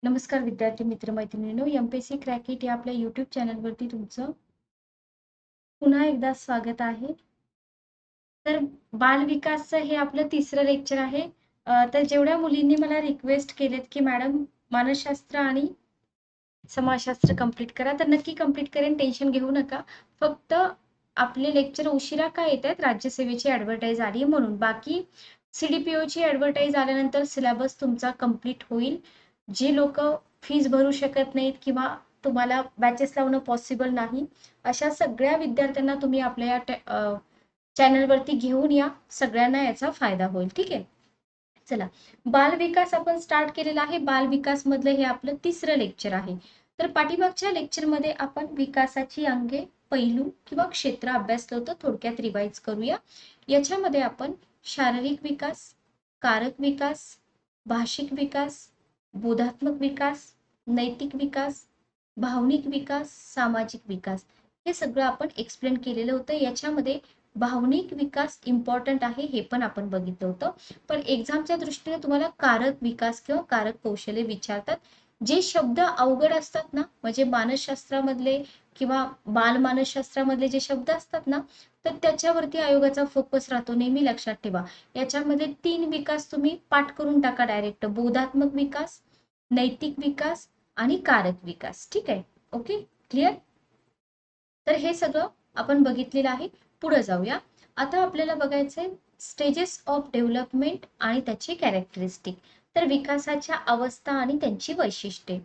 नमस्कार विद्यार्थी मित्र मैत्रिणींनो, एमपीएससी क्रॅक इट या आपल्या यूट्यूब चॅनलवरती तुमचं पुन्हा एकदा स्वागत आहे. तर बाल विकासचं हे आपलं तिसरं लेक्चर आहे. तर जेवढ्या मुलींनी मला रिक्वेस्ट केलेत की मॅडम मानसशास्त्र आणि समाजशास्त्र कंप्लीट करा, तर नक्की कंप्लीट करेन, टेन्शन घेऊ नका. फक्त आपले लेक्चर उशिरा का येत आहेत, राज्यसेवेची ऍडव्हर्टाईज आली म्हणून. बाकी सीडीपीओची ऍडव्हर्टाईज आल्यानंतर सिलेबस तुमचा कंप्लीट होईल. जे लोक फीस भरू शकत नाहीत किंवा तुम्हाला बॅचेस लावणं पॉसिबल नाही, अशा सगळ्या विद्यार्थ्यांना तुम्ही आपल्या या चॅनलवरती घेऊन या, सगळ्यांना याचा फायदा होईल. ठीक आहे, चला. बाल विकास आपण स्टार्ट केलेला आहे. बाल विकास मधलं हे आपलं तिसरं लेक्चर आहे. तर पाठीमागच्या लेक्चरमध्ये आपण विकासाची अंगे, पैलू किंवा क्षेत्र अभ्यासलं होतं. थोडक्यात रिवाइज करूया. याच्यामध्ये आपण शारीरिक विकास, कारक विकास, भाषिक विकास, बोधात्मक विकास, नैतिक विकास, भावनिक विकास, सामाजिक विकास हे सगळं आपण एक्सप्लेन केलेलं होतं. याच्यामध्ये भावनिक विकास इम्पॉर्टंट आहे हे पण आपण बघितलं होतं. पण एक्झामच्या दृष्टीने तुम्हाला कारक विकास किंवा कारक कौशल्य विचारतात. जे शब्द अवघड असतात ना, म्हणजे मानसशास्त्रामधले किंवा बाल मानसशास्त्रामधले जे शब्द असतात ना, तर त्याच्यावरती आयोगाचा फोकस राहतो. नेहमी लक्षात ठेवा. याच्यामध्ये 3 विकास तुम्ही पाठ करून टाका डायरेक्ट: बोधात्मक विकास, नैतिक विकास आणि कारक विकास. ठीक आहे, ओके, क्लिअर. तर हे सगळं आपण बघितलेलं आहे. पुढे जाऊया. आता आपल्याला बघायचंय स्टेजेस ऑफ डेव्हलपमेंट आणि त्याची कॅरेक्टरिस्टिक. तर विकासाच्या अवस्था आणि त्यांची वैशिष्ट्ये.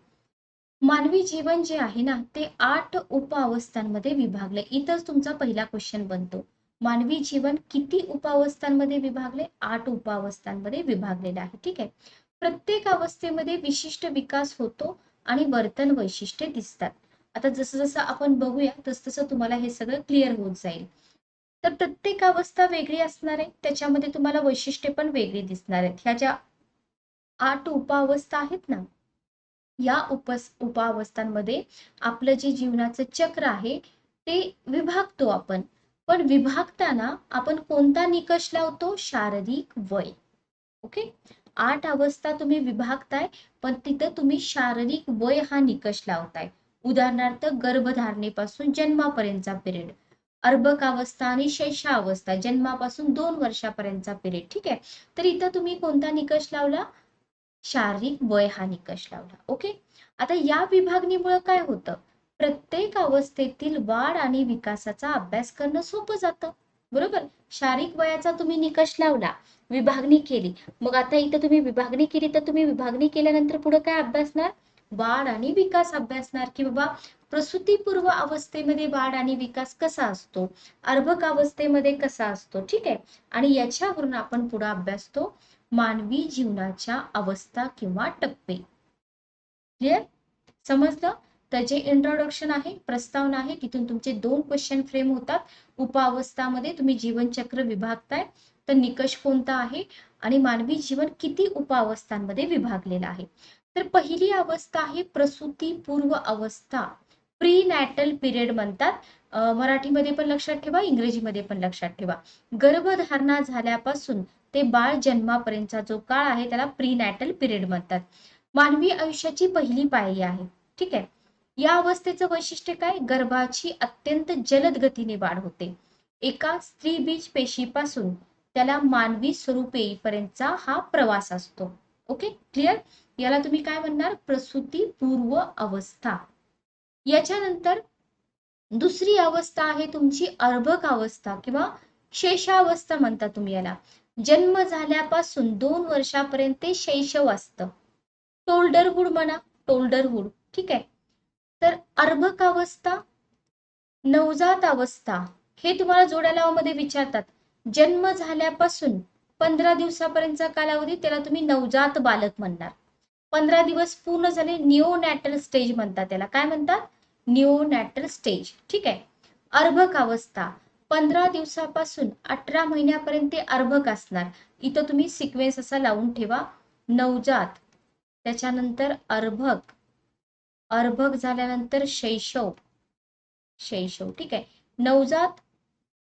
मानवी जीवन जे आहे ना, ते 8 उपअवस्थांमध्ये विभागले. इथंच तुमचा पहिला क्वेश्चन बनतो. मानवी जीवन किती उपअवस्थांमध्ये विभागले? 8 उपअवस्थांमध्ये विभागलेलं आहे. ठीक आहे. प्रत्येक अवस्थेमध्ये विशिष्ट विकास होतो आणि वर्तन वैशिष्ट्ये दिसतात. आता जसं जसं आपण बघूया तसं तसं तुम्हाला हे सगळं क्लिअर होत जाईल. तर प्रत्येक अवस्था वेगळी असणार आहे, त्याच्यामध्ये तुम्हाला वैशिष्ट्ये पण वेगळी दिसणार आहेत. ह्या ज्या 8 उपअवस्था आहेत ना, या उपअवस्थांमध्ये आपलं जे जीवनाचं चक्र आहे ते विभागतो आपण. पण विभागताना आपण कोणता निकष लावतो? शारीरिक वय. ओके, 8 अवस्था तुम्ही विभागताय, पण तिथं तुम्ही शारीरिक वय हा निकष लावताय. उदाहरणार्थ गर्भधारणेपासून जन्मापर्यंतचा पिरियड, अर्भक अवस्था आणि शैशवावस्था जन्मापासून 2 वर्षापर्यंतचा पिरियड. ठीक आहे, तर इथं तुम्ही कोणता निकष लावला? शारीरिक वय हा निकष लावला. ओके, आता या विभागणीमुळे काय होतं? प्रत्येक अवस्थेतील वाढ आणि विकासाचा अभ्यास करणं सोपं जातं. बरोबर. शारीरिक वयाचा तुम्ही निकष लावला, विभागणी केली. मग आता इथं तुम्ही विभागणी केली, तर तुम्ही विभागणी केल्यानंतर पुढे काय अभ्यासणार? वाढ आणि विकास अभ्यासणार, की बाबा प्रसूतीपूर्व अवस्थेमध्ये वाढ आणि विकास कसा असतो, अर्भक अवस्थेमध्ये कसा असतो. ठीक आहे, आणि याच्यावरून आपण पुढे अभ्यासतो मानवी जीवनाच्या अवस्था किंवा टप्पे. क्लिअर, समजलं. तर जे इंट्रोडक्शन आहे, प्रस्तावना आहे, तिथून तुमचे 2 क्वेश्चन फ्रेम होतात. उपअवस्थामध्ये तुम्ही जीवनचक्र विभागताय, तर निकष कोणता आहे आणि मानवी जीवन किती उपअवस्थांमध्ये विभागलेलं आहे. तर पहिली अवस्था आहे प्रसूतीपूर्व अवस्था, प्री नॅटल पिरियड म्हणतात. मराठीमध्ये पण लक्षात ठेवा, इंग्रजीमध्ये पण लक्षात ठेवा. गर्भधारणा झाल्यापासून ते बाळ जन्मापर्यंतचा जो काळ आहे त्याला प्री नॅटल पिरियड म्हणतात. मानवी आयुष्याची पहिली पायरी आहे. ठीक आहे, या अवस्थेचं वैशिष्ट्य काय? गर्भाची अत्यंत जलद गतीने वाढ होते. एका स्त्री बीज पेशीपासून त्याला मानवी स्वरूप येईपर्यंतचा हा प्रवास असतो. Okay, clear. याला तुम्ही काय म्हणणार? प्रसूती पूर्व अवस्था. याच्यानंतर दुसरी अवस्था आहे तुमची अर्भक अवस्था किंवा शैशवावस्था म्हणता तुम्ही याला. जन्म झाल्यापासून 2 वर्षापर्यंत ते शैशव असतं. टोल्डरहुड म्हणा, टोल्डरहुड. ठीक आहे. तर अर्भक अवस्था, नवजात अवस्था हे तुम्हाला जोड्या लावामध्ये विचारतात. जन्म झाल्यापासून 15 दिवसापर्यंतचा कालावधी त्याला तुम्ही नवजात बालक म्हणणार. 15 दिवस पूर्ण झाले निओनॅटल स्टेज म्हणतात त्याला. काय म्हणतात? निओनॅटल स्टेज. ठीक आहे. अर्भक अवस्था 15 दिवसापासून 18 महिन्यापर्यंत ते अर्भक असणार. इथं तुम्ही सिक्वेन्स असा लावून ठेवा: नवजात, त्याच्यानंतर अर्भक, अर्भक झाल्यानंतर शैशव, शैशव. ठीक आहे. नवजात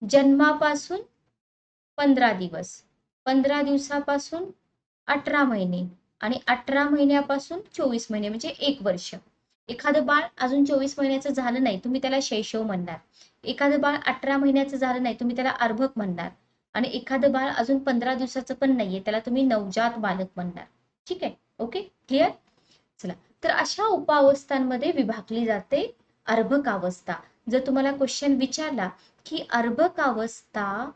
जन्मापासून 15 दिवस, 15 दिवसापासून 18 महिने आणि 18 महिन्यापासून 24 महिने म्हणजे 1 वर्ष. एखादं बाळ अजून 24 महिन्याचं झालं नाही, तुम्ही त्याला शैशव म्हणणार. एखादं बाळ 18 महिन्याचं झालं नाही, तुम्ही त्याला अर्भक म्हणणार. आणि एखादं बाळ अजून 15 दिवसाचं पण नाहीये, त्याला तुम्ही नवजात बालक म्हणणार. ठीक आहे, ओके, क्लिअर. चला, तर अशा उपावस्थांमध्ये विभागली जाते अर्भक अवस्था. जर तुम्हाला क्वेश्चन विचारला की अर्भक अवस्था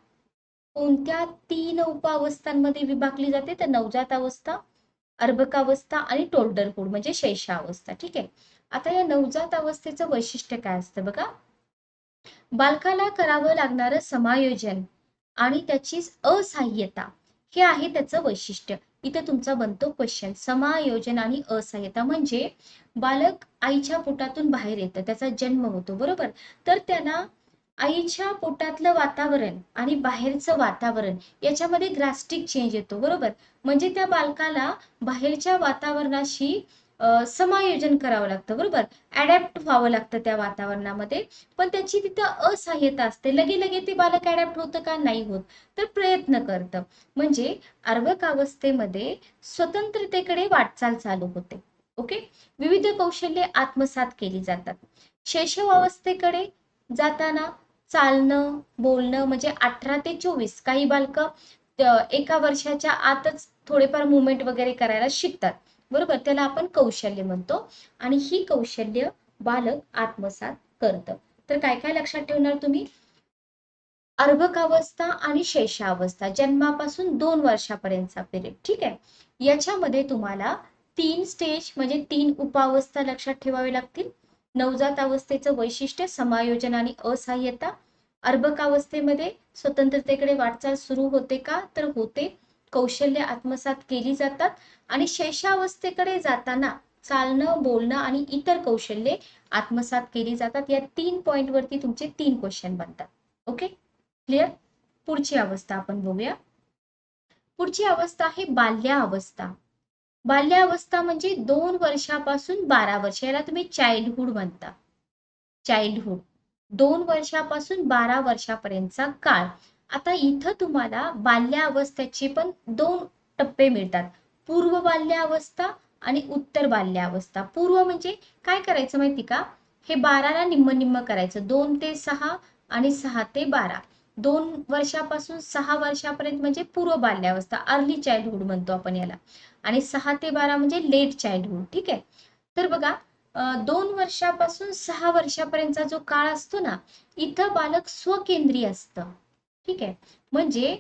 कोणत्या 3 उपावस्थांमध्ये विभागली जाते, तर नवजात अवस्था, अर्भकावस्था आणि टोल्डरहुड म्हणजे शैशवावस्था. ठीक आहे. आता या नवजात अवस्थेचं वैशिष्ट्य काय असतं बघा. बालकाला करावं लागणारं समायोजन आणि त्याची असहाय्यता हे आहे त्याचं वैशिष्ट्य. इथे तुमचा बनतो क्वेश्चन, समायोजन आणि असहाय्यता म्हणजे बालक आईच्या पोटातून बाहेर येतं, त्याचा जन्म होतो, बरोबर. तर त्याला आईच्या पोटातलं वातावरण आणि बाहेरचं वातावरण याच्यामध्ये ड्रास्टिक चेंज येतो, बरोबर. म्हणजे त्या बालकाला बाहेरच्या वातावरणाशी समायोजन करावं लागतं, बरोबर. अडॅप्ट व्हावं लागतं त्या वातावरणामध्ये. पण त्याची तिथं असहाय्यता असते. लगे लगे ते बालक अडॅप्ट होतं का, नाही होत, तर प्रयत्न करतं. म्हणजे अर्भक अवस्थेमध्ये स्वतंत्रतेकडे वाटचाल चालू होते. ओके. विविध कौशल्ये आत्मसात केली जातात. शैशव अवस्थेकडे जाताना चालणं, बोलणं म्हणजे 18 ते 24 काही बालक 1 वर्षाच्या आतच थोडेफार मुवमेंट वगैरे करायला शिकतात, बरोबर. त्याला आपण कौशल्य म्हणतो. आणि ही कौशल्य बालक आत्मसात करतं. तर काय काय लक्षात ठेवणार तुम्ही? अर्भक अवस्था आणि शैशवावस्था जन्मापासून 2 वर्षापर्यंतचा पिरियड. ठीक आहे. याच्यामध्ये तुम्हाला 3 स्टेज म्हणजे 3 उपावस्था लक्षात ठेवावे लागतील. नवजात अवस्थेचं वैशिष्ट्य समायोजन आणि असहाय्यता. अर्भक अवस्थेमध्ये स्वतंत्रतेकडे वाटचाल सुरू होते का, तर होते. कौशल्य आत्मसात केली जातात. आणि शैशवावस्थेकडे जाताना चालणं, बोलणं आणि इतर कौशल्ये आत्मसात केली जातात. या 3 पॉइंट वरती तुमचे 3 क्वेश्चन बनतात. Okay, clear. पुढची अवस्था आपण बघूया. पुढची अवस्था आहे बाल्यावस्था. बाल्यावस्था म्हणजे 2 वर्षापासून 12 वर्ष, याला तुम्ही चाइल्डहुड म्हणता. चाइल्डहुड 2 वर्षापासून 12 वर्षापर्यंतचा काळ. आता इथं तुम्हाला बाल्यावस्थेचे पण 2 टप्पे मिळतात, पूर्व बाल्यावस्था आणि उत्तर बाल्यावस्था. पूर्व म्हणजे काय करायचं माहिती का, हे 12ला निम्म निम्म करायचं, 2 ते 6 आणि 6 ते 12. 2 वर्षापासून 6 वर्षापर्यंत म्हणजे पूर्व बाल्यावस्था, अर्ली चाइल्डहुड म्हणतो आपण याला. आणि 6 ते 12 म्हणजे लेट चाइल्डहुड. ठीक आहे. तर बघा, 2 वर्षापासून 6 वर्षापर्यंतचा जो काळ असतो ना, इथं बालक स्वकेंद्रीय असतं. ठीक आहे. म्हणजे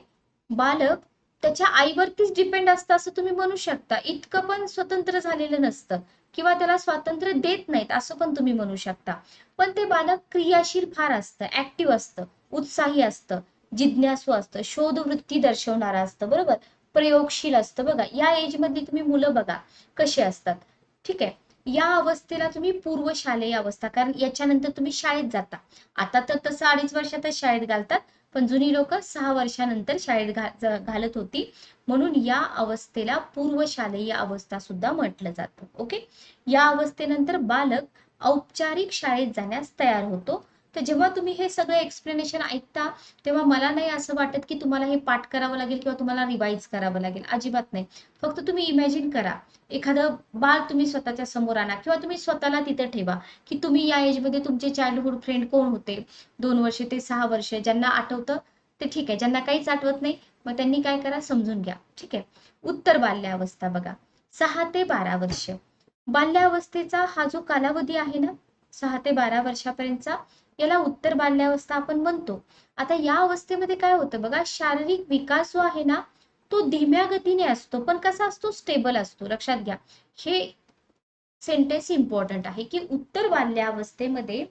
बालक त्याच्या आईवरतीच डिपेंड असतं असं तुम्ही म्हणू शकता. इतकं पण स्वतंत्र झालेलं नसतं किंवा त्याला स्वातंत्र्य देत नाहीत असं पण तुम्ही म्हणू शकता. पण ते बालक क्रियाशील फार असतं, ऍक्टिव्ह असतं, उत्साही असतं, जिज्ञासू असतं, शोधवृत्ती दर्शवणारं असतं, बरोबर. प्रयोगशील असतं. बघा, या एज मधली तुम्ही मुलं बघा कशी असतात. ठीक आहे. या अवस्थेला तुम्ही पूर्वशालेय अवस्था, कारण याच्यानंतर तुम्ही शाळेत जाता. आता तर तसं 2.5 वर्षातच शाळेत घालतात, पण जुनी लोक 6 वर्षानंतर शाळेत घालत होती. म्हणून या अवस्थेला पूर्वशालेय अवस्था सुद्धा म्हटलं जातं. ओके. या अवस्थेनंतर बालक औपचारिक शाळेत जाण्यास तयार होतो. तर जेव्हा तुम्ही हे सगळं एक्सप्लेनेशन ऐकता, तेव्हा मला नाही असं वाटत की तुम्हाला हे पाठ करावं लागेल किंवा तुम्हाला रिवाइज करावं लागेल, अजिबात नाही. फक्त तुम्ही इमॅजिन करा, एखादं बाळ तुम्ही स्वतःच्या समोर आणा किंवा तुम्ही स्वतःला तिथे ठेवा की तुम्ही या एज मध्ये तुमचे चाइल्डहुड फ्रेंड कोण होते. 2 वर्ष ते 6 वर्ष ज्यांना आठवतं ते ठीक आहे, ज्यांना काहीच आठवत नाही मग त्यांनी काय करा, समजून घ्या. ठीक आहे. उत्तर बाल्यावस्था बघा, 6 ते 12 वर्ष. बाल्यावस्थेचा हा जो कालावधी आहे ना, 6 ते 12 वर्षापर्यंतचा, याला उत्तर बाल्यावस्था आपण म्हणतो. आता या अवस्थेमध्ये काय होतं बघा, शारीरिक विकास जो आहे ना, तो धीम्या गतीने असतो, पण कसा असतो, स्टेबल असतो. लक्षात घ्या, हे सेंटेन्स इम्पॉर्टंट आहे की उत्तर बाल्यावस्थेमध्ये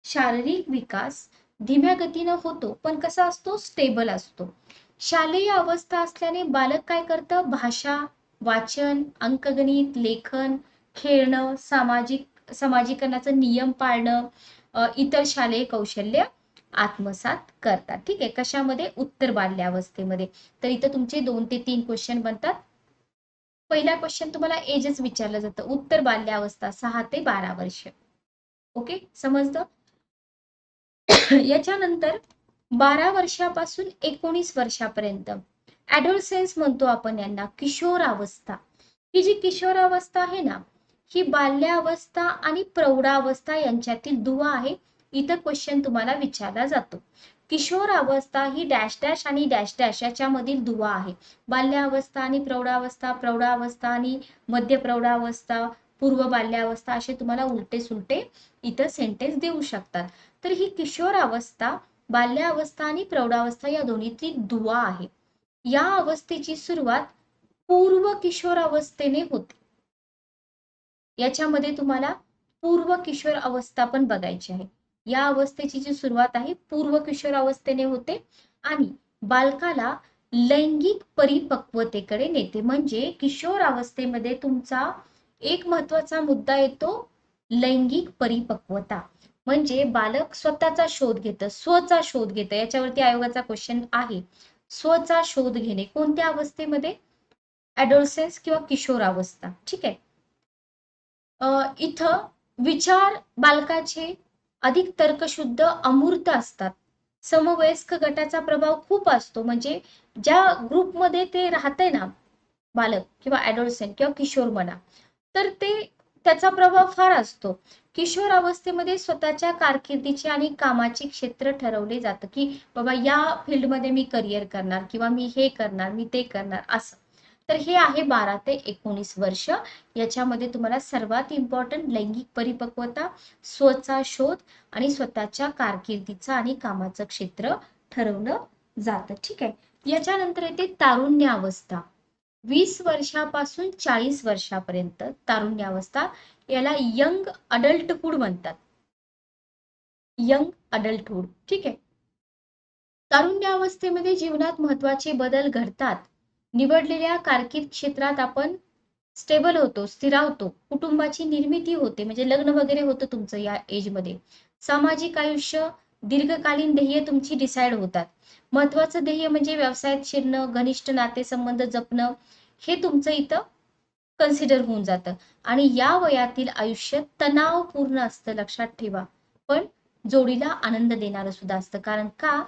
शारीरिक विकास धीम्या गतीनं होतो, पण कसा असतो, स्टेबल असतो. शालेय अवस्था असल्याने बालक काय करतं, भाषा, वाचन, अंकगणित, लेखन, खेळणं, समाजीकरणाचं नियम पाळणं, इतर शालेय कौशल्य आत्मसात करतात. ठीक आहे. कशामध्ये, उत्तर बाल्यावस्थेमध्ये. तर इथं तुमचे 2 ते 3 क्वेश्चन बनतात. पहिला क्वेश्चन तुम्हाला एजच विचारलं जातं, उत्तर बाल्यावस्था 6 ते 12 वर्ष. ओके, समजतं. याच्यानंतर 12 वर्षापासून 19 वर्षापर्यंत ऍडोलसेन्स म्हणतो आपण यांना, किशोर अवस्था. ही जी किशोरावस्था आहे ना, ही बाल्यावस्था आणि प्रौढावस्था यांच्यातील दुवा आहे. इथं क्वेश्चन तुम्हाला विचारला जातो. किशोरावस्था ही डॅश डॅश आणि डॅश डॅश याच्यामधील दुवा आहे. बाल्यावस्था आणि प्रौढावस्था, प्रौढावस्था आणि मध्य प्रौढावस्था, पूर्व बाल्यावस्था असे तुम्हाला उलटे सुलटे इथं सेंटेन्स देऊ शकतात. तर ही किशोरावस्था, बाल्यावस्था आणि प्रौढावस्था या दोन्हीतील दुवा आहे. या अवस्थेची सुरुवात पूर्व किशोरावस्थेने होते. याच्यामध्ये तुम्हाला पूर्व किशोर अवस्था पण बघायची आहे. या अवस्थेची जी सुरुवात आहे पूर्व किशोर अवस्थेने होते आणि बालकाला लैंगिक परिपक्वतेकडे नेते. म्हणजे किशोर अवस्थेमध्ये तुमचा एक महत्वाचा मुद्दा येतो, लैंगिक परिपक्वता. म्हणजे बालक स्वतःचा शोध घेतं, स्वचा शोध घेतं. याच्यावरती आयोगाचा क्वेश्चन आहे. स्वचा शोध घेणे कोणत्या अवस्थेमध्ये? ऍडोलसेन्स किंवा किशोरावस्था. ठीक आहे. इथं विचार बालकाचे अधिक तर्कशुद्ध अमूर्त असतात. समवयस्क गटाचा प्रभाव खूप असतो. म्हणजे ज्या ग्रुपमध्ये ते राहते ना बालक किंवा ऍडोलसेंट किंवा किशोर म्हणा, तर ते त्याचा प्रभाव फार असतो. किशोर अवस्थेमध्ये स्वतःच्या कारकिर्दीचे आणि कामाचे क्षेत्र ठरवले जातं, की बाबा या फील्डमध्ये मी करिअर करणार किंवा मी हे करणार, मी ते करणार असं. तर हे आहे 12 ते 19 वर्ष. याच्यामध्ये तुम्हाला सर्वात इम्पॉर्टंट लैंगिक परिपक्वता, स्वचा शोध आणि स्वतःच्या कारकिर्दीचं आणि कामाचं क्षेत्र ठरवलं जातं. ठीक आहे. याच्यानंतर येते तारुण्यावस्था. 20 वर्षापासून 40 वर्षापर्यंत तारुण्यावस्था, याला यंग अडल्टहुड म्हणतात. Young adulthood. ठीक आहे. तारुण्यावस्थेमध्ये जीवनात महत्वाचे बदल घडतात. निवडलेल्या कारकीर्द क्षेत्रात आपण स्टेबल होतो, स्थिरावतो. कुटुंबाची निर्मिती होते, म्हणजे लग्न वगैरे होतं तुमचं या एज मध्ये. सामाजिक आयुष्य, दीर्घकालीन ध्येय तुमची डिसाईड होतात. महत्वाचं ध्येय म्हणजे व्यवसायात शिरणं, घनिष्ठ नातेसंबंध जपणं, हे तुमचं इथं कन्सिडर होऊन जातं. आणि या वयातील आयुष्य तणावपूर्ण असतं, लक्षात ठेवा. पण जोडीला आनंद देणारं सुद्धा असतं. कारण का?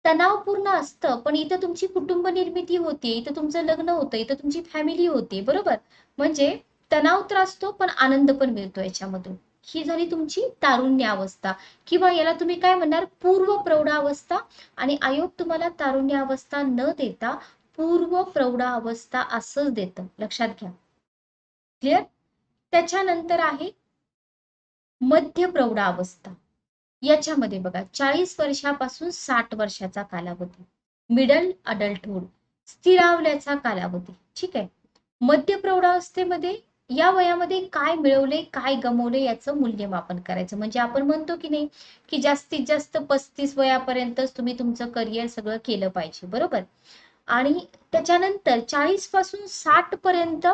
तणावपूर्ण असतं, पण इथं तुमची कुटुंब निर्मिती होते, इथं तुमचं लग्न होतं, इथं तुमची फॅमिली होते, बरोबर. म्हणजे तणाव तर असतो पण आनंद पण मिळतो याच्यामधून. ही झाली तुमची तारुण्यावस्था, किंवा याला तुम्ही काय म्हणणार, पूर्व प्रौढावस्था. आणि आयोग तुम्हाला तारुण्यावस्था न देता पूर्व प्रौढावस्था असंच देतं, लक्षात घ्या. क्लिअर. त्याच्यानंतर आहे मध्य प्रौढावस्था. याच्यामध्ये बघा 40 वर्षापासून 60 वर्षाचा कालावधी, मिडल अडल्टहुड, स्थिरावल्याचा कालावधी. ठीक आहे. मध्य प्रौढावस्थेमध्ये या वयामध्ये काय मिळवले, काय गमवले याचं मूल्यमापन करायचं. म्हणजे आपण म्हणतो की नाही, की जास्तीत जास्त 35 वयापर्यंतच तुम्ही तुमचं करिअर सगळं केलं पाहिजे, बरोबर. आणि त्याच्यानंतर 40 पासून 60 पर्यंत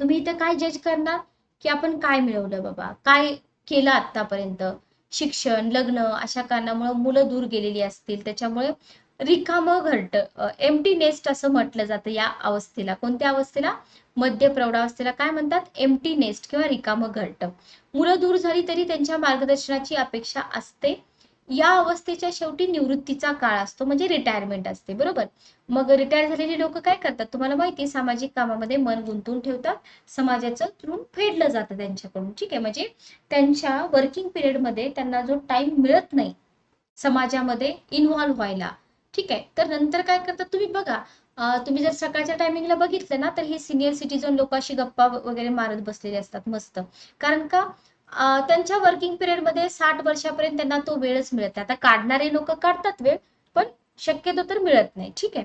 तुम्ही इथं काय जज करणार, की आपण काय मिळवलं बाबा, काय केलं आतापर्यंत. शिक्षण, लग्न अशा कारणामुळे मुलं दूर गेलेली असतील, त्याच्यामुळे रिकामं घरटं, एम्प्टी नेस्ट असं म्हटलं जातं या अवस्थेला. कोणत्या अवस्थेला? मध्य प्रौढावस्थेला काय म्हणतात? एम्प्टी नेस्ट किंवा रिकामं घरटं. मुलं दूर झाली तरी त्यांच्या मार्गदर्शनाची अपेक्षा असते. या अवस्थेच्या शेवटी निवृत्तीचा काळ असतो, म्हणजे रिटायरमेंट असते, बरोबर. मग रिटायर झालेली लोक काय करतात तुम्हाला माहिती, सामाजिक कामामध्ये मन गुंतवून ठेवतात. समाजाचं ऋण फेडलं जातं त्यांच्याकडून. ठीक आहे. म्हणजे त्यांच्या वर्किंग पिरियड मध्ये त्यांना जो टाइम मिळत नाही समाजामध्ये इन्व्हॉल्व्ह व्हायला, ठीक आहे, तर नंतर काय करतात तुम्ही बघा. तुम्ही जर सकाळच्या टायमिंगला बघितलं ना, तर हे सिनियर सिटीजन लोक अशी गप्पा वगैरे मारत बसलेले असतात मस्त. कारण का? त्यांच्या वर्किंग पिरियड मध्ये 60 वर्षापर्यंत त्यांना तो वेळच मिळत नाही. आता काढणारे लोक काढतात वेळ, पण शक्यतो तर मिळत नाही. ठीक आहे.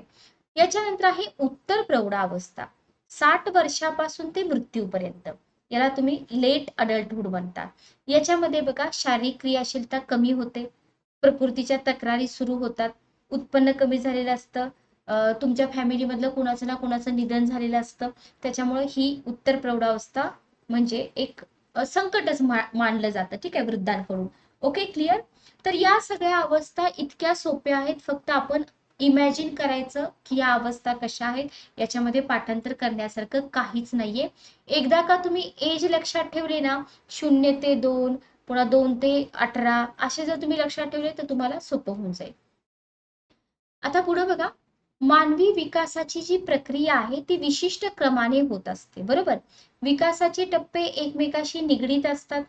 याच्यानंतर आहे उत्तर प्रौढावस्था. 60 वर्षापासून ते मृत्यूपर्यंत, याला तुम्ही लेट अडल्टहुड म्हणता. याच्यामध्ये बघा शारीरिक क्रियाशीलता कमी होते, प्रकृतीच्या तक्रारी सुरू होतात, उत्पन्न कमी झालेलं असतं, तुमच्या फॅमिलीमधलं कुणाचं ना कुणाचं निधन झालेलं असतं. त्याच्यामुळे ही उत्तर प्रौढावस्था म्हणजे एक संकटच मानलं जातं. ठीक आहे, वृद्धांकडून. Okay, clear. तर या सगळ्या अवस्था इतक्या सोप्या आहेत, फक्त आपण इमॅजिन करायचं की या अवस्था कशा आहेत. याच्यामध्ये पाठांतर करण्यासारखं काहीच नाहीये. एकदा का तुम्ही एज लक्षात ठेवले ना, 0 ते 2, पुन्हा 2 ते 18 असे जर तुम्ही लक्षात ठेवले तर तुम्हाला सोपं होऊन जाईल. आता पुढे बघा, मानवी विकासाची जी प्रक्रिया आहे ती विशिष्ट क्रमाने होत असते, बरोबर. विकासाचे टप्पे एकमेकाशी निगडीत असतात.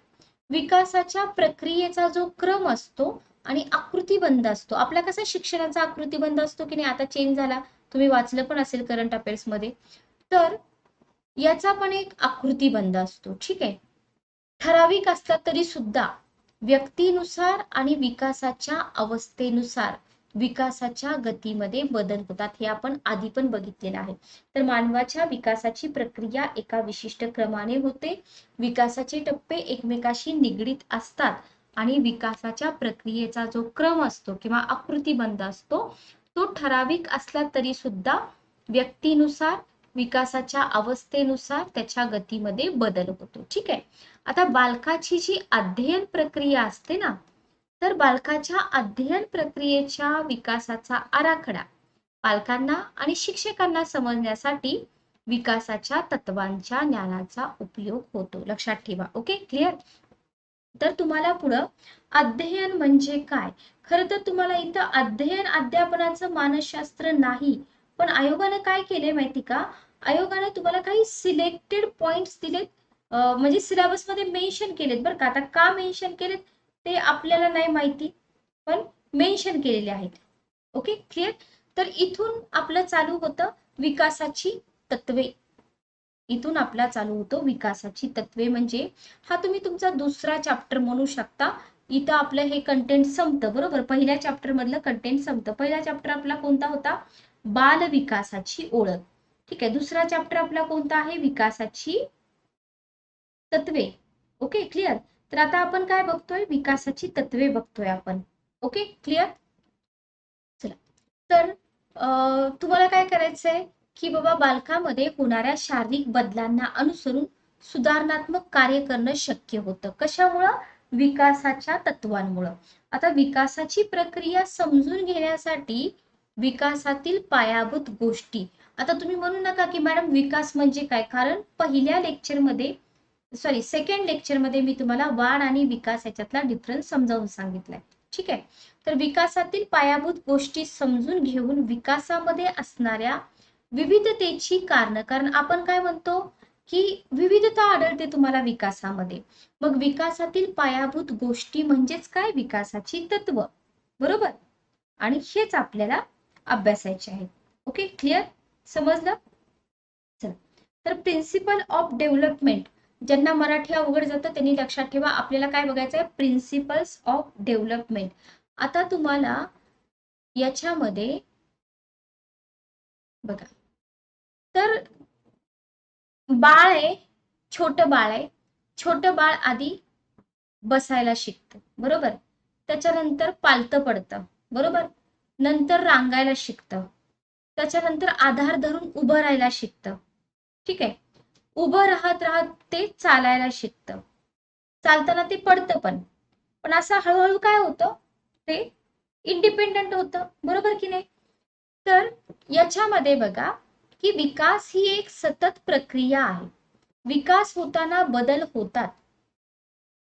विकासाच्या प्रक्रियेचा जो क्रम असतो आणि आकृतीबंध असतो, आपला कसा शिक्षणाचा आकृतीबंध असतो की नाही, आता चेंज झाला, तुम्ही वाचलं पण असेल करंट अफेअर्स मध्ये. तर याचा पण एक आकृतीबंध असतो, ठीक आहे. ठराविक असतात तरी सुद्धा व्यक्तीनुसार आणि विकासाच्या अवस्थेनुसार विकासाच्या गतीमध्ये बदल होतात, हे आपण आधी पण बघितलेलं आहे. तर मानवाच्या विकासाची प्रक्रिया एका विशिष्ट क्रमाने होते. विकासाचे टप्पे एकमेकाशी निगडीत असतात आणि विकासाच्या प्रक्रियेचा जो क्रम असतो किंवा आकृतीबंध असतो तो ठराविक असला तरी सुद्धा व्यक्तीनुसार विकासाच्या अवस्थेनुसार त्याच्या गतीमध्ये बदल होतो, ठीक आहे. आता बालकाची जी अध्ययन प्रक्रिया असते ना, तर बालकाच्या अध्ययन प्रक्रियेच्या विकासाचा आराखडा पालकांना आणि शिक्षकांना समजण्यासाठी विकासाच्या तत्वांच्या ज्ञानाचा उपयोग होतो, लक्षात ठेवा. Okay, clear. तर तुम्हाला पुढं अध्ययन म्हणजे काय, खरं तर तुम्हाला इथं अध्ययन अध्यापनाचं मानसशास्त्र नाही, पण आयोगाने काय केले माहिती का, आयोगाने तुम्हाला काही सिलेक्टेड पॉइंट्स दिलेत, म्हणजे सिलेबस मध्ये मेन्शन केलेत बरं का. आता का मेन्शन केलेत ते आपल्याला नाही माहिती, पण मेन्शन केलेले आहेत. Okay, clear. तर इथून आपलं चालू होतं विकासाची तत्वे. इथून आपला चालू होतो विकासाची तत्वे, म्हणजे हा तुम्ही तुमचा दुसरा चॅप्टर म्हणू शकता. इथं आपलं हे कंटेंट संपतं, बरोबर. पहिल्या चॅप्टर मधलं कंटेंट संपतं. पहिला चॅप्टर आपला कोणता होता, बाल विकासाची ओळख, ठीक आहे. दुसरा चॅप्टर आपला कोणता आहे, विकासाची तत्वे. Okay, clear. तर आता आपण काय बघतोय, विकासाची तत्वे बघतोय आपण. Okay, clear. चला, तर तुम्हाला काय करायचंय की बाबा बालकामध्ये होणाऱ्या शारीरिक बदलांना अनुसरून सुधारणात्मक कार्य करणं शक्य होतं. कशामुळं, विकासाच्या तत्वांमुळं. आता विकासाची प्रक्रिया समजून घेण्यासाठी विकासातील पायाभूत गोष्टी, आता तुम्ही म्हणू नका की मॅडम विकास म्हणजे काय, कारण पहिल्या लेक्चरमध्ये, सॉरी सेकंड लेक्चरमध्ये मी तुम्हाला वाढ आणि विकास याच्यातला डिफरन्स समजावून सांगितलाय, ठीक आहे. तर विकासातील पायाभूत गोष्टी समजून घेऊन विकासामध्ये असणाऱ्या विविधतेची कारण, कारण आपण काय म्हणतो की विविधता आढळते तुम्हाला विकासामध्ये. मग विकासातील पायाभूत गोष्टी म्हणजेच काय, विकासाची तत्व, बरोबर. आणि हेच आपल्याला अभ्यासायचे आहेत. ओके, क्लिअर, समजलं. चला, तर प्रिन्सिपल ऑफ डेव्हलपमेंट, ज्यांना मराठी अवघड जातं त्यांनी लक्षात ठेवा, आपल्याला काय बघायचं आहे, प्रिन्सिपल्स ऑफ डेव्हलपमेंट. आता तुम्हाला याच्यामध्ये बघा, तर बाळ आहे, छोटं बाळ आहे. छोटं बाळ आधी बसायला शिकतं, बरोबर. त्याच्यानंतर पालतं पडतं, बरोबर. नंतर रांगायला शिकतं. त्याच्यानंतर आधार धरून उभं राहायला शिकतं, ठीक आहे. उभं राहत राहत ते चालायला शिकतं. चालताना ते पडतं पण, पण असं हळूहळू काय होतं, ते इंडिपेंडंट होतं, बरोबर की नाही. तर याच्यामध्ये बघा की विकास ही एक सतत प्रक्रिया आहे. विकास होताना बदल होतात,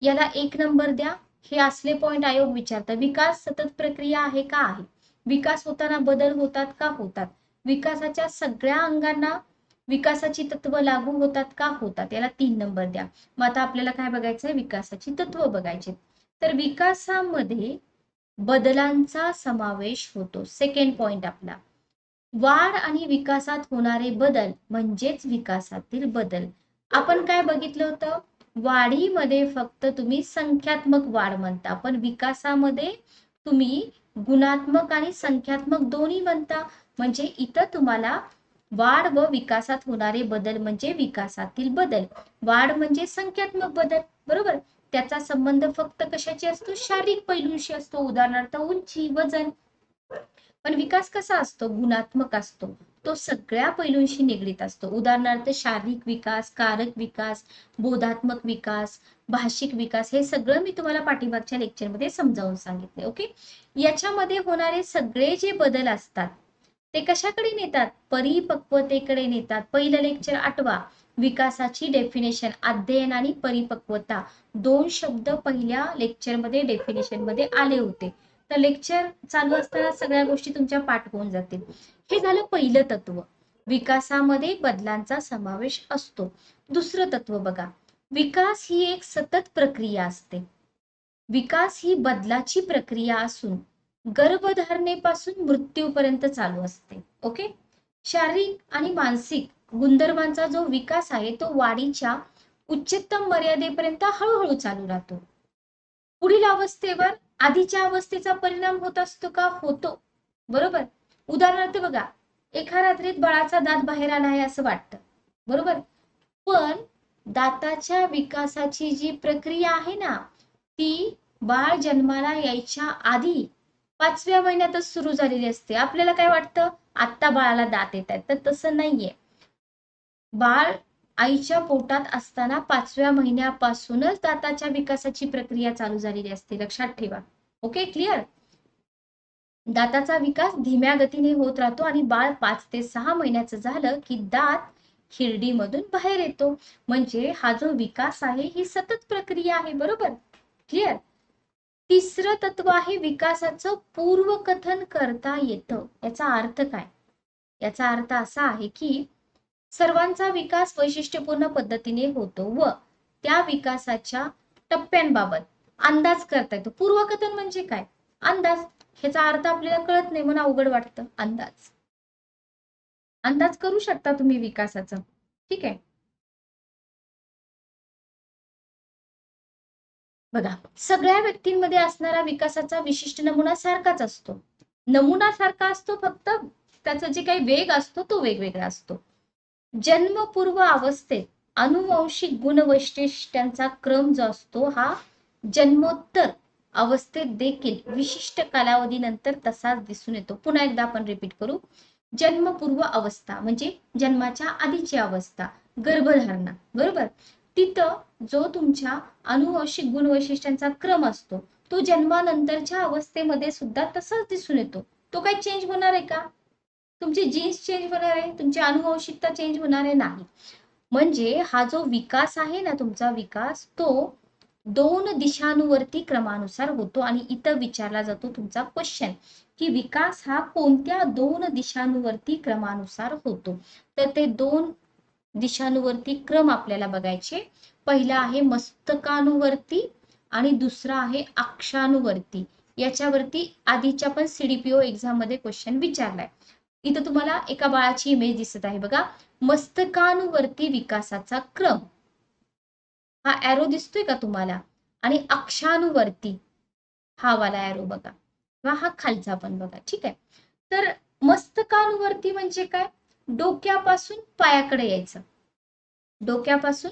याला 1 नंबर द्या. हे असले पॉइंट आयोग विचारतात, विकास सतत प्रक्रिया आहे का, आहे. विकास होताना बदल होतात का, होतात. विकासाच्या सगळ्या अंगांना विकासाची तत्व लागू होतात का, होतात, याला 3 नंबर द्या. मग आता आपल्याला काय बघायचंय, विकासाची तत्व बघायचे. तर विकासामध्ये बदलांचा समावेश होतो, सेकंड पॉइंट आपला. वाढ आणि विकासात होणारे बदल म्हणजेच विकासातील बदल. आपण काय बघितलं होतं, वाढीमध्ये फक्त तुम्ही संख्यात्मक वाढ म्हणता, पण विकासामध्ये तुम्ही गुणात्मक आणि संख्यात्मक दोन्ही म्हणता. म्हणजे इथं तुम्हाला वाढ व विकासात होणारे बदल म्हणजे विकासातील बदल. वाढ म्हणजे संख्यात्मक बदल, बरोबर. त्याचा संबंध फक्त कशाची असतो, शारीरिक पैलूंशी असतो, उदाहरणार्थ उंची, वजन. पण विकास कसा असतो, गुणात्मक असतो, तो सगळ्या पैलूंशी निगडीत असतो. उदाहरणार्थ शारीरिक विकास, कारक विकास, बोधात्मक विकास, भाषिक विकास, हे सगळं मी तुम्हाला पाठीमागच्या लेक्चरमध्ये समजावून सांगितले. ओके, याच्यामध्ये होणारे सगळे जे बदल असतात ते कशाकडे नेतात, परिपक्वतेकडे नेतात. पहिलं लेक्चर आठवा, विकासाची डेफिनेशन, अध्ययन आणि परिपक्वता, 2 शब्द पहिल्या लेक्चरमध्ये डेफिनेशन मध्ये आले होते. तर लेक्चर चालू असताना सगळ्या गोष्टी तुमच्या पाठ होऊन जातील. हे झालं पहिलं तत्व, विकासामध्ये बदलांचा समावेश असतो. दुसरं तत्व बघा, विकास ही एक सतत प्रक्रिया असते. विकास ही बदलाची प्रक्रिया असून गर्भधारणेपासून मृत्यूपर्यंत चालू असते. ओके, शारीरिक आणि मानसिक गुणधर्मांचा जो विकास आहे तो वाढीच्या उच्चतम मर्यादेपर्यंत हळूहळू चालू राहतो. पुढील अवस्थेवर आधीच्या अवस्थेचा परिणाम होत असतो का? होतो, बरोबर. उदाहरणार्थ बघा, एका रात्रीत बाळाचा दात बाहेर आला आहे असं वाटतं, बरोबर, पण दाताच्या विकासाची जी प्रक्रिया आहे ना, ती बाळ जन्माला यायच्या आधी 5व्या महिन्यातच सुरू झालेली असते. आपल्याला काय वाटतं, आत्ता बाळाला दात येत आहेत, तर तसं नाहीये. बाळ आईच्या पोटात असताना 5व्या महिन्यापासूनच दाताच्या विकासाची प्रक्रिया चालू झालेली असते, लक्षात ठेवा. Okay, clear. दाताचा विकास धीम्या गतीने होत राहतो आणि बाळ 5 ते 6 महिन्याचं झालं की दात हिरडीमधून बाहेर येतो. म्हणजे हा जो विकास आहे ही सतत प्रक्रिया आहे, बरोबर, क्लिअर. तिसरं तत्व आहे, विकासाचं पूर्वकथन करता येतं. याचा अर्थ काय? याचा अर्थ असा आहे की सर्वांचा विकास वैशिष्ट्यपूर्ण पद्धतीने होतो व त्या विकासाच्या टप्प्यांबाबत अंदाज करता येतो. पूर्वकथन म्हणजे काय? अंदाज. ह्याचा अर्थ आपल्याला कळत नाही म्हणून अवघड वाटतं. अंदाज, अंदाज करू शकता तुम्ही विकासाचा, ठीक आहे. बघा, सगळ्या व्यक्तींमध्ये असणारा विकासाचा विशिष्ट नमुना सारखाच असतो. नमुना सारखा असतो, फक्त त्याचा जे काही वेग असतो तो वेगवेगळा असतो. जन्मपूर्व अवस्थेत अनुवांशिक गुणवैशिष्ट्यांचा क्रम जो असतो हा जन्मोत्तर अवस्थेत देखील विशिष्ट कालावधीनंतर तसाच दिसून येतो. पुन्हा एकदा आपण रिपीट करू. जन्मपूर्व अवस्था म्हणजे जन्माच्या आधीची अवस्था, गर्भधारणा, बरोबर. तिथं जो तुमच्या अनुवांशिक गुणवैशिष्ट्यांचा क्रम असतो तो जन्मानंतरच्या अवस्थेमध्ये सुद्धा तसाच दिसून येतो. तो काही चेंज होणार आहे का? तुमचे जीन्स चेंज होणार आहे, तुमची अनुवंशिकता चेंज होणार आहे? नाही. म्हणजे हा जो विकास आहे ना, तुमचा विकास तो 2 दिशांवरती क्रमानुसार होतो. आणि इथं विचारला जातो तुमचा क्वेश्चन की विकास हा कोणत्या 2 दिशांवरती क्रमानुसार होतो? तर ते 2 दिशांवरती क्रम आपल्याला बघायचे. पहिला आहे मस्तकानुवर्ती आणि दुसरा आहे अक्षानुवर्ती. याच्यावरती आधीच्या पण CDPO एक्झाम मध्ये क्वेश्चन विचारलाय. इथं तुम्हाला एका बाळाची इमेज दिसत आहे बघा. मस्तकानुवर्ती विकासाचा क्रम, हा एरो दिसतोय का तुम्हाला? आणि अक्षानुवर्ती हा वाला एरो बघा, किंवा हा खालचा पण बघा, ठीक आहे. तर मस्तकानुवर्ती म्हणजे काय? डोक्यापासून पायाकडे यायचं, डोक्यापासून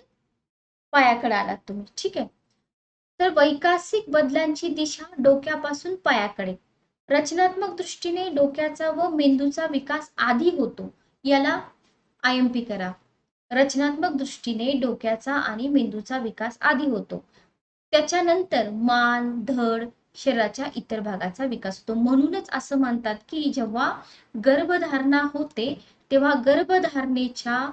पायाकडे आलात तुम्ही, ठीक आहे. तर वैकासिक बदलांची दिशा डोक्यापासून पायाकडे. रचनात्मक दृष्टीने डोक्याचा व मेंदूचा विकास आधी होतो. याला IMP करा. रचनात्मक दृष्टीने डोक्याचा आणि मेंदूचा विकास आधी होतो, त्याच्यानंतर मान, धड, शरीराच्या इतर भागाचा विकास होतो. म्हणूनच असं म्हणतात की जेव्हा गर्भधारणा होते तेव्हा गर्भधारणेच्या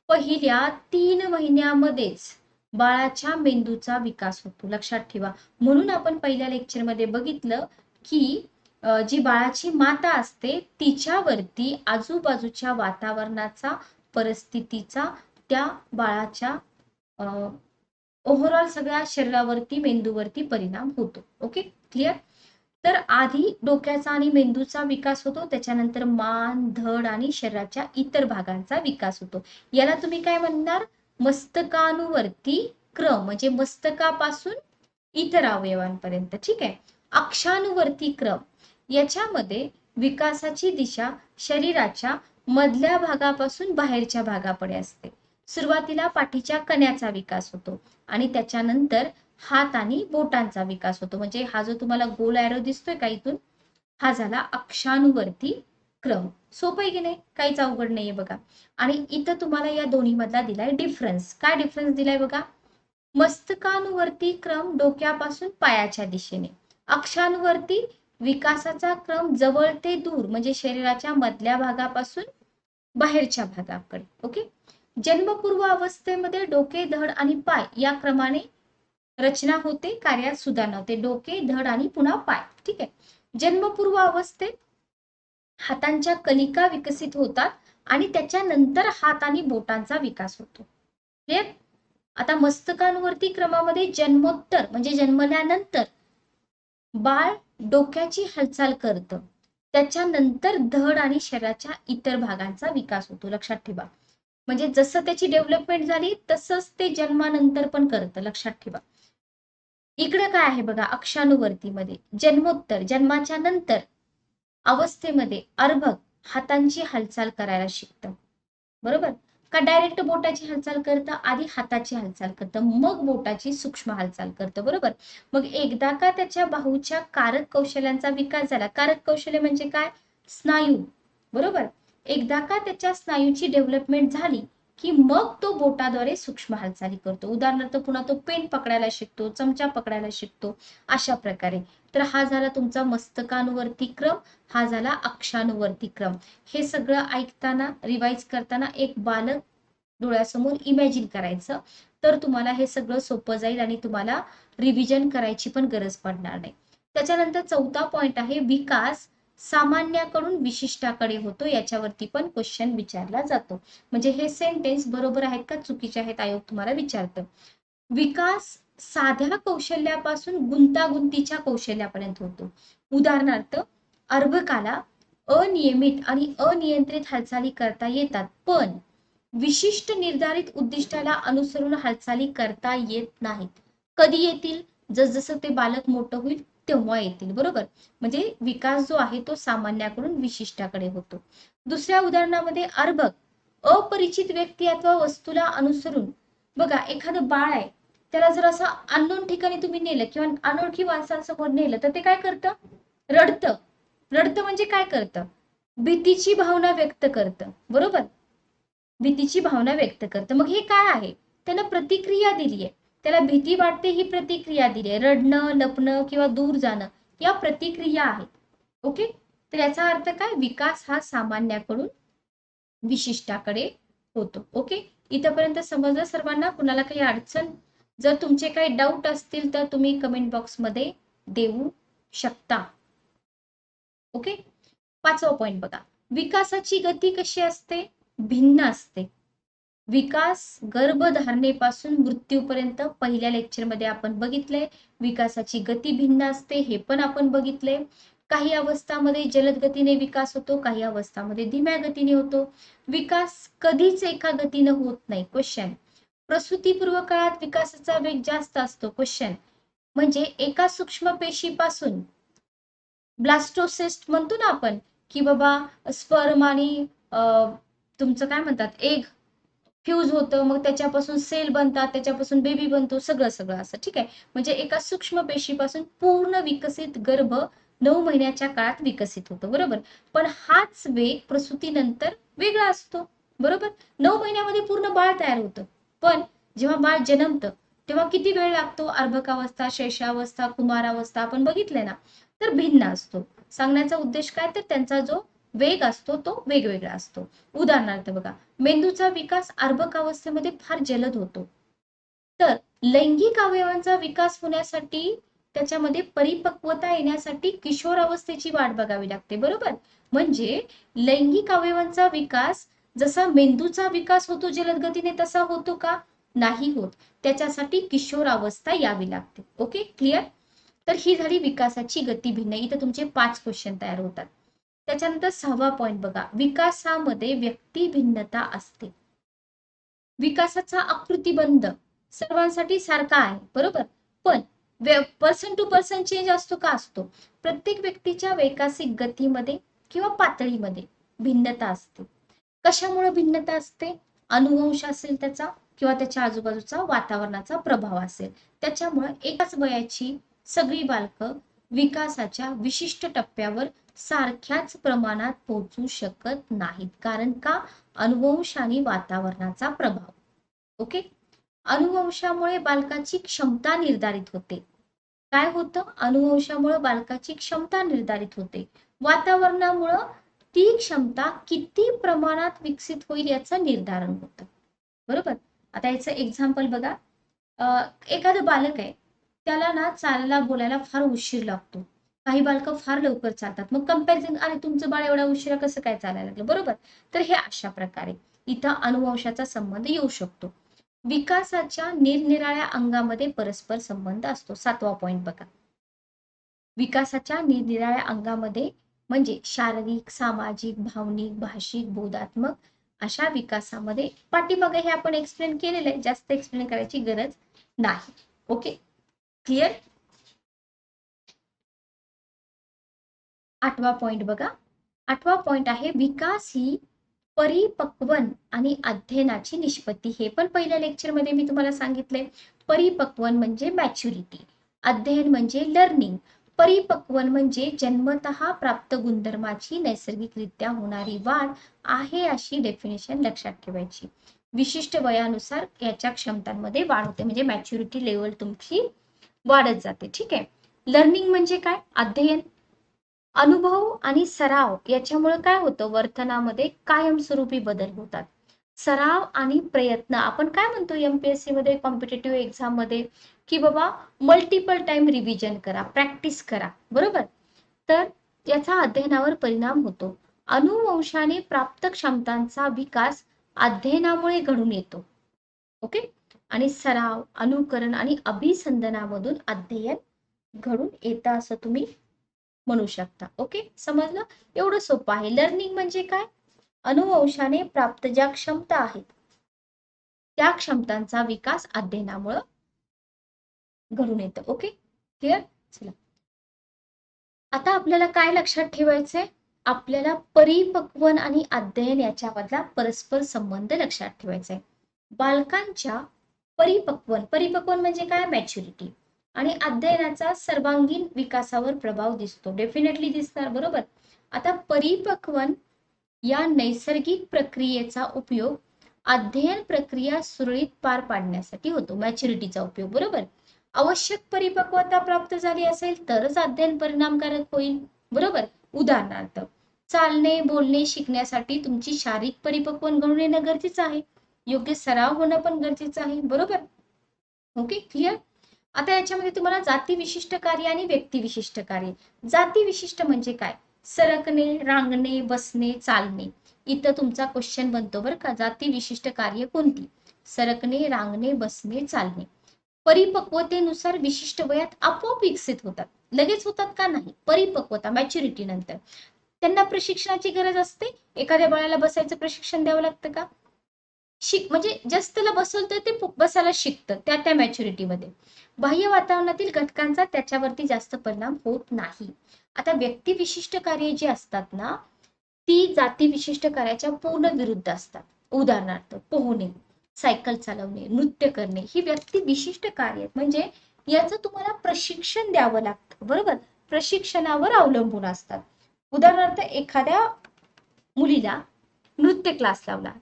पहिल्या 3 महिन्यामध्येच बाळाच्या मेंदूचा विकास होतो, लक्षात ठेवा. म्हणून आपण पहिल्या लेक्चरमध्ये बघितलं की जी बाळाची माता असते तिच्यावरती आजूबाजूच्या वातावरणाचा, परिस्थितीचा त्या बाळाच्या ओव्हरऑल सगळ्या शरीरावरती, मेंदूवरती परिणाम होतो. Okay, clear. तर आधी डोक्याचा आणि मेंदूचा विकास होतो, त्याच्यानंतर मान, धड आणि शरीराच्या इतर भागांचा विकास होतो. याला तुम्ही काय म्हणणार? मस्तकानुवर्ती क्रम, म्हणजे मस्तकापासून इतर अवयवांपर्यंत, ठीक आहे. अक्षानुवर्ती क्रम, याच्यामध्ये विकासाची दिशा शरीराच्या मधल्या भागापासून बाहेरच्या भागाकडे असते. सुरुवातीला पाठीच्या कण्याचा विकास होतो आणि त्याच्यानंतर हात आणि बोटांचा विकास होतो. म्हणजे हा जो तुम्हाला गोल एरो दिसतोय का इथून, हा झाला अक्षानुवर्ती क्रम. सोपं आहे की नाही? काहीच अवघड नाहीये बघा. आणि इथं तुम्हाला या दोन्ही मधला दिलाय डिफरन्स. काय डिफरन्स दिलाय बघा? मस्तकानुवर्ती क्रम डोक्यापासून पायाच्या दिशेने, अक्षानुवर्ती विकासाचा क्रम जवळ ते दूर म्हणजे शरीराच्या मधल्या भागापासून बाहेरच्या भागाकडे. ओके. जन्मपूर्व अवस्थेमध्ये डोके, धड आणि पाय या क्रमाने रचना होते, कार्यात सुधारणा होते. डोके, धड आणि पुन्हा पाय, ठीक आहे. जन्मपूर्व अवस्थेत हातांच्या कलिका विकसित होतात आणि त्याच्यानंतर हात आणि बोटांचा विकास होतो. क्लिअर? आता मस्तकांवरती क्रमामध्ये जन्मोत्तर म्हणजे जन्मल्यानंतर बाळ डोक्याची हालचाल करतं, त्याच्यानंतर धड आणि शरीराच्या इतर भागांचा विकास होतो. लक्षात ठेवा, म्हणजे जसं त्याची डेव्हलपमेंट झाली तसंच ते जन्मानंतर पण करतं. लक्षात ठेवा. इकडे काय आहे बघा, अक्षानुवर्तीमध्ये जन्मोत्तर जन्माच्या नंतर अवस्थेमध्ये अर्भक हातांची हालचाल करायला शिकतं. बरोबर? का डायरेक्ट बोटाची हालचाल करतं, आधी हाताची हालचाल करतं, मग बोटाची सूक्ष्म हालचाल करतं. बरोबर? मग एकदा का त्याच्या बाहूच्या कारक कौशल्यांचा विकास झाला, कारक कौशल्य म्हणजे काय? स्नायू. बरोबर? एकदा का त्याच्या स्नायूची डेव्हलपमेंट झाली की मग तो बोटाद्वारे सूक्ष्म हालचाली करतो. उदाहरणार्थ पुन्हा तो पेन पकडायला शिकतो, चमचा पकडायला शिकतो, अशा प्रकारे. तर हा झाला तुमचा मस्तकानुवर्ती क्रम, हा झाला अक्षानुवर्ती क्रम. हे सगळं ऐकताना, रिवाइज करताना एक बालक डोळ्यासमोर इमॅजिन करायचं, तर तुम्हाला हे सगळं सोपं जाईल आणि तुम्हाला रिव्हिजन करायची पण गरज पडणार नाही. त्याच्यानंतर चौथा पॉइंट आहे विकास सामान्याकडून विशिष्टाकडे होतो, याच्यावरती पण क्वेश्चन विचारला जातो. म्हणजे हे सेंटेन्स बरोबर आहेत का चुकीचे आहेत आयोग तुम्हाला विचारतं. विकास साध्या कौशल्यापासून गुंतागुंतीच्या कौशल्यापर्यंत होतो. उदाहरणार्थ अर्भकाला अनियमित आणि अनियंत्रित हालचाली करता येतात, पण विशिष्ट निर्धारित उद्दिष्टाला अनुसरून हालचाली करता येत नाहीत. कधी येतील? जसजसं ते बालक मोठं होईल तेव्हा येतील. बरोबर? म्हणजे विकास जो आहे तो सामान्याकडून विशिष्टाकडे होतो. दुसऱ्या उदाहरणामध्ये अर्भक अपरिचित व्यक्ती अथवा वस्तूला अनुसरून, बघा एखादं बाळ आहे, त्याला जर असं अननोन ठिकाणी तुम्ही नेलं किंवा अनोळखी माणसांसमोर नेलं तर ते काय करतं? रडतं. रडतं म्हणजे काय करतं? भीतीची भावना व्यक्त करतं. बरोबर? भीतीची भावना व्यक्त करतं. मग हे काय आहे? त्यानं प्रतिक्रिया दिली आहे. त्याला भीती वाटते ही प्रतिक्रिया दिली आहे. रडणं, लपणं किंवा दूर जाणं या प्रतिक्रिया आहेत. ओके? तर याचा अर्थ काय? विकास हा सामान्याकडून विशिष्टाकडे होतो. ओके? इथपर्यंत समजलं सर्वांना? कुणाला काही अडचण? जर तुमचे काही डाऊट असतील तर तुम्ही कमेंट बॉक्समध्ये देऊ शकता. ओके? पाचवा पॉइंट बघा, विकासाची गती कशी असते? भिन्न असते. विकास गर्भधारणेपासून मृत्यूपर्यंत पहिल्या लेक्चरमध्ये आपण बघितलंय. विकासाची गती भिन्न असते हे पण आपण बघितले. काही अवस्थामध्ये जलद गतीने विकास होतो, काही अवस्थामध्ये धीम्या गतीने होतो. विकास कधीच एका गतीनं होत नाही. क्वेश्चन. प्रसूतीपूर्व काळात विकासाचा वेग जास्त असतो. क्वेश्चन. म्हणजे एका सूक्ष्म पेशीपासून ब्लास्टोसिस्ट म्हणतो ना आपण, की बाबा स्पर्म आणि तुमचं काय म्हणतात एग फ्यूज होतं, मग त्याच्यापासून सेल बनतात, त्याच्यापासून बेबी बनतो, सगळं सगळं असं. ठीक आहे? म्हणजे एका सूक्ष्म पेशीपासून पूर्ण विकसित गर्भ 9 महिन्याच्या काळात विकसित होतो. बरोबर? पण हाच वेग प्रसूतीनंतर वेगळा असतो. बरोबर? 9 महिन्यामध्ये पूर्ण बाळ तयार होतं, पण जेव्हा बाळ जन्मतं तेव्हा किती वेळ लागतो? अर्भकावस्था, शैशवावस्था, कुमारावस्था आपण बघितलंय ना, तर भिन्न असतो. सांगण्याचा उद्देश काय? तर त्यांचा जो वेग असतो तो वेगवेगळा असतो. उदाहरणार्थ बघा, मेंदूचा विकास अर्भक अवस्थेमध्ये फार जलद होतो, तर लैंगिक अवयवांचा विकास होण्यासाठी त्याच्यामध्ये परिपक्वता येण्यासाठी किशोर अवस्थेची वाट बघावी लागते. बरोबर? म्हणजे लैंगिक अवयवांचा विकास जसा मेंदूचा विकास होतो जलद गतीने तसा होतो का? नाही होत. त्याच्यासाठी किशोर अवस्था यावी लागते. ओके? क्लिअर? तर ही झाली विकासाची गती भिन्न. इथे तुमचे 5 क्वेश्चन तयार होतात. त्याच्यानंतर 6वा पॉइंट बघा, विकासामध्ये व्यक्ती भिन्नता असते. विकासाचा आकृतिबंध सर्वांसाठी सारखा आहे. बरोबर? पण पर्सन टू पर्सन चेंज असतो का? असतो. प्रत्येक व्यक्तीच्या वैकासिक गतीमध्ये किंवा पातळीमध्ये भिन्नता असते. कशामुळे भिन्नता असते? अनुवंश असेल त्याचा, किंवा त्याच्या आजूबाजूचा वातावरणाचा प्रभाव असेल. त्याच्यामुळे एकाच वयाची सगळी बालकं विकासाच्या विशिष्ट टप्प्यावर सारख्याच प्रमाणात पोहोचू शकत नाहीत. कारण का? अनुवंश आणि वातावरणाचा प्रभाव. ओके? अनुवंशामुळे बालकाची क्षमता निर्धारित होते. काय होतं? अनुवंशामुळे बालकाची क्षमता निर्धारित होते. वातावरणामुळं ती क्षमता किती प्रमाणात विकसित होईल याचं निर्धारण होतं. बरोबर? आता याचं एक्झाम्पल बघा. एखादं बालक आहे, त्याला ना चालायला बोलायला फार उशीर लागतो. काही बालकं फार लवकर चालतात. मग कंपॅरिझन, अरे तुमचं बाळ एवढा उशिरा कसं काय चालायला लागलं, बरोबर? तर हे अशा प्रकारे इथं अनुवंशाचा संबंध येऊ शकतो. विकासाच्या निरनिराळ्या अंगामध्ये परस्पर संबंध असतो. 7वा पॉइंट बघा. विकासाच्या निरनिराळ्या अंगामध्ये म्हणजे शारीरिक, सामाजिक, भावनिक, भाषिक, बोधात्मक अशा विकासामध्ये पाठीमागे हे आपण एक्सप्लेन केलेलं आहे. जास्त एक्सप्लेन करायची गरज नाही. Okay, clear? 8वा पॉइंट बघा. 8वा पॉइंट आहे विकास ही परिपक्वन आणि अध्ययनाची निष्पत्ती. हे पण पहिल्या लेक्चरमध्ये मी तुम्हाला सांगितलंय. परिपक्वन म्हणजे मॅच्युरिटी, अध्ययन म्हणजे लर्निंग. परिपक्वन म्हणजे जन्मतः प्राप्त गुणधर्माची नैसर्गिकरित्या होणारी वाढ आहे, अशी डेफिनेशन लक्षात ठेवायची. विशिष्ट वयानुसार याच्या क्षमतांमध्ये वाढ होते, म्हणजे मॅच्युरिटी लेवल तुमची वाढत जाते. ठीक आहे. लर्निंग म्हणजे काय? अध्ययन. अनुभव आणि सराव याच्यामुळे काय होतं, वर्तनामध्ये कायमस्वरूपी बदल होतात. सराव आणि प्रयत्न, आपण काय म्हणतो एमपीएससी मध्ये, कॉम्पिटेटिव्ह एक्झाम मध्ये, की बाबा मल्टिपल टाइम रिव्हिजन करा, प्रॅक्टिस करा, बरोबर? तर याचा अध्ययनावर परिणाम होतो. अनुवंशाने प्राप्त क्षमतांचा विकास अध्ययनामुळे घडून येतो. ओके. आणि सराव, अनुकरण आणि अभिसंधानामधून अध्ययन घडून येतं, असं तुम्ही म्हणू शकता. ओके, समजलं? एवढं सोपं आहे. लर्निंग म्हणजे काय? अनुवंशाने प्राप्त ज्या क्षमता आहेत त्या क्षमतांचा विकास अध्ययनामुळे घडून येतं. Okay, clear? चला, आता आपल्याला काय लक्षात ठेवायचंय? आपल्याला परिपक्वन आणि अध्ययन याच्यामधला परस्पर संबंध लक्षात ठेवायचा आहे. बालकांच्या परिपक्वन म्हणजे काय? मॅच्युरिटी. आणि अध्ययनाचा सर्वांगीण विकासावर प्रभाव दिसतो, डेफिनेटली दिसणार, बरोबर? आता परिपक्वन या नैसर्गिक प्रक्रियेचा उपयोग अध्ययन प्रक्रिया सुरळीत पार पाडण्यासाठी होतो, मॅच्युरिटीचा उपयोग, बरोबर? आवश्यक परिपक्वता प्राप्त झाली असेल तरच अध्ययन परिणामकारक होईल, बरोबर? उदाहरणार्थ, चालणे, बोलणे शिकण्यासाठी तुमची शारीरिक परिपक्वन घडून येणं गरजेचं आहे, योग्य सराव होणं पण गरजेचं आहे, बरोबर? Okay, clear? आता याच्यामध्ये तुम्हाला जाती विशिष्ट कार्य आणि व्यक्ती विशिष्ट कार्य. जाती विशिष्ट म्हणजे काय? सरकणे, रांगणे, बसणे, चालणे. इथं तुमचा क्वेश्चन बनतो बरं का, जाती विशिष्ट कार्य कोणती? सरकणे, रांगणे, बसणे, चालणे. परिपक्वतेनुसार विशिष्ट वयात आपोआप विकसित होतात. लगेच होतात का? नाही, परिपक्वता, मॅच्युरिटी नंतर. त्यांना प्रशिक्षणाची गरज असते. एखाद्या बाळाला बसायचं प्रशिक्षण द्यावं लागतं का? म्हणजे जस्ट त्याला बसवलं ते बसायला शिकतं त्या मॅच्युरिटीमध्ये. बाह्य वातावरणातील घटकांचा त्याच्यावरती जास्त परिणाम होत नाही. आता व्यक्ती विशिष्ट कार्य जी असतात ना, ती जाती विशिष्ट कार्याच्या पूर्ण विरुद्ध असतात. उदाहरणार्थ, पोहणे, सायकल चालवणे, नृत्य करणे ही व्यक्ती विशिष्ट कार्य आहेत, म्हणजे याचं तुम्हाला प्रशिक्षण द्यावं लागतं, बरोबर? प्रशिक्षणावर अवलंबून असतात. उदाहरणार्थ, एखाद्या मुलीला नृत्य क्लास लावला,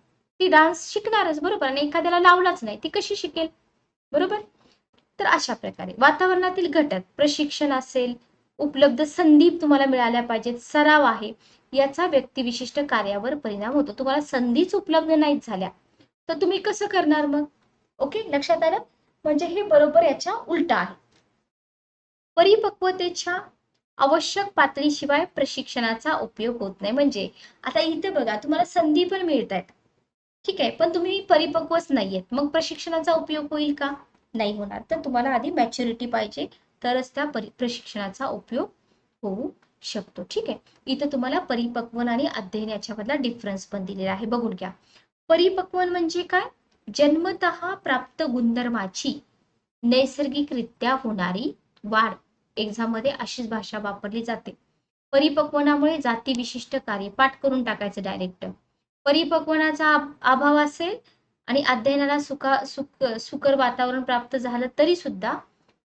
ती डान्स शिकणारच, बरोबर? आणि एखाद्याला लावलाच नाही, ती कशी शिकेल, बरोबर? तर अशा प्रकारे वातावरणातील घटक, प्रशिक्षण असेल, उपलब्ध संधी तुम्हाला मिळाल्या पाहिजेत, सराव आहे, याचा व्यक्तिविशिष्ट कार्यावर परिणाम होतो. तुम्हाला संधीच उपलब्ध नाहीत झाल्या तर तुम्ही कसं करणार मग? ओके, लक्षात आलं? म्हणजे हे बरोबर याच्या उलट आहे. परिपक्वतेच्या आवश्यक पातळीशिवाय प्रशिक्षणाचा उपयोग होत नाही. म्हणजे आता इथे बघा, तुम्हाला संधी पण मिळत आहेत, ठीक आहे, पण तुम्ही परिपक्वच नाहीयेत, मग प्रशिक्षणाचा उपयोग होईल का? नाही होणार. तर तुम्हाला आधी मॅच्युरिटी पाहिजे, तरच त्या प्रशिक्षणाचा उपयोग होऊ शकतो. ठीक आहे, इथं तुम्हाला परिपक्वन आणि अध्ययन याच्यामधला डिफरन्स पण दिलेला आहे, बघून घ्या. परिपक्वन म्हणजे काय? जन्मतः प्राप्त गुणधर्माची नैसर्गिकरित्या होणारी वाढ. एक्झाम मध्ये अशीच भाषा वापरली जाते. परिपक्वनामुळे जाती विशिष्ट कार्य पाठ करून टाकायचं डायरेक्ट. परिपक्वनाचा अभाव असेल आणि अध्ययनाला सुकर वातावरण प्राप्त झालं तरी सुद्धा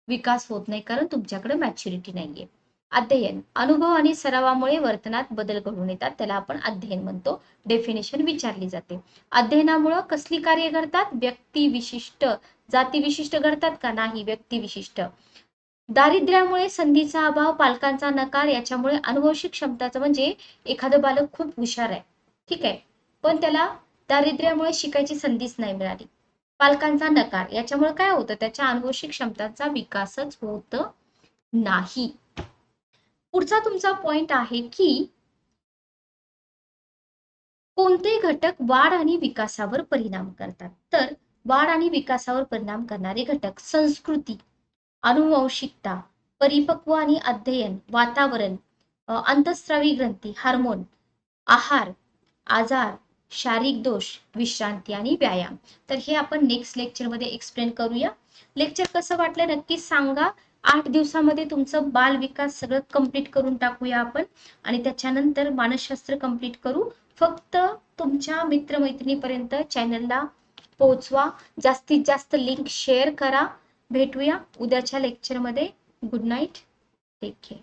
विकास होत नाही, कारण तुमच्याकडे मॅच्युरिटी नाहीये. अध्ययन, अनुभव आणि सरावामुळे वर्तनात बदल घडून येतात, त्याला आपण अध्ययन म्हणतो. डेफिनेशन विचारली जाते. अध्ययनामुळे कसली कार्य घडतात? व्यक्ती विशिष्ट, जाती विशिष्ट घडतात का? नाही, व्यक्ती विशिष्ट. दारिद्र्यामुळे संधीचा अभाव, पालकांचा नकार याच्यामुळे अनुवंशिक क्षमताचं, म्हणजे एखादं बालक खूप हुशार आहे, ठीक आहे, पण त्याला दारिद्र्यामुळे शिकायची संधीच नाही मिळाली, पालकांचा नकार याच्यामुळे काय होतं? त्याच्या अनुवंशिक क्षमतांचा विकासच होत नाही. पुढचा तुमचा पॉइंट आहे की कोणते घटक वाढ आणि विकासावर परिणाम करतात. तर वाढ आणि विकासावर परिणाम करणारे घटक संस्कृती, अनुवंशिकता, परिपक्व आणि अध्ययन, वातावरण, अंतःस्रावी ग्रंथी, हार्मोन, आहार, आजार, शारीरिक दोष, विश्रांती आणि व्यायाम. तर हे आपण नेक्स्ट लेक्चरमध्ये एक्सप्लेन करूया. लेक्चर कसं वाटलं नक्की सांगा. 8 दिवसामध्ये तुमचं बाल विकास सगळं कंप्लीट करून टाकूया आपण आणि त्याच्यानंतर मानसशास्त्र कंप्लीट करू. फक्त तुमच्या मित्रमैत्रिणीपर्यंत चॅनलला पोहोचवा. जास्तीत जास्त लिंक शेअर करा. भेटूया उद्याच्या लेक्चरमध्ये. Good night. Take care.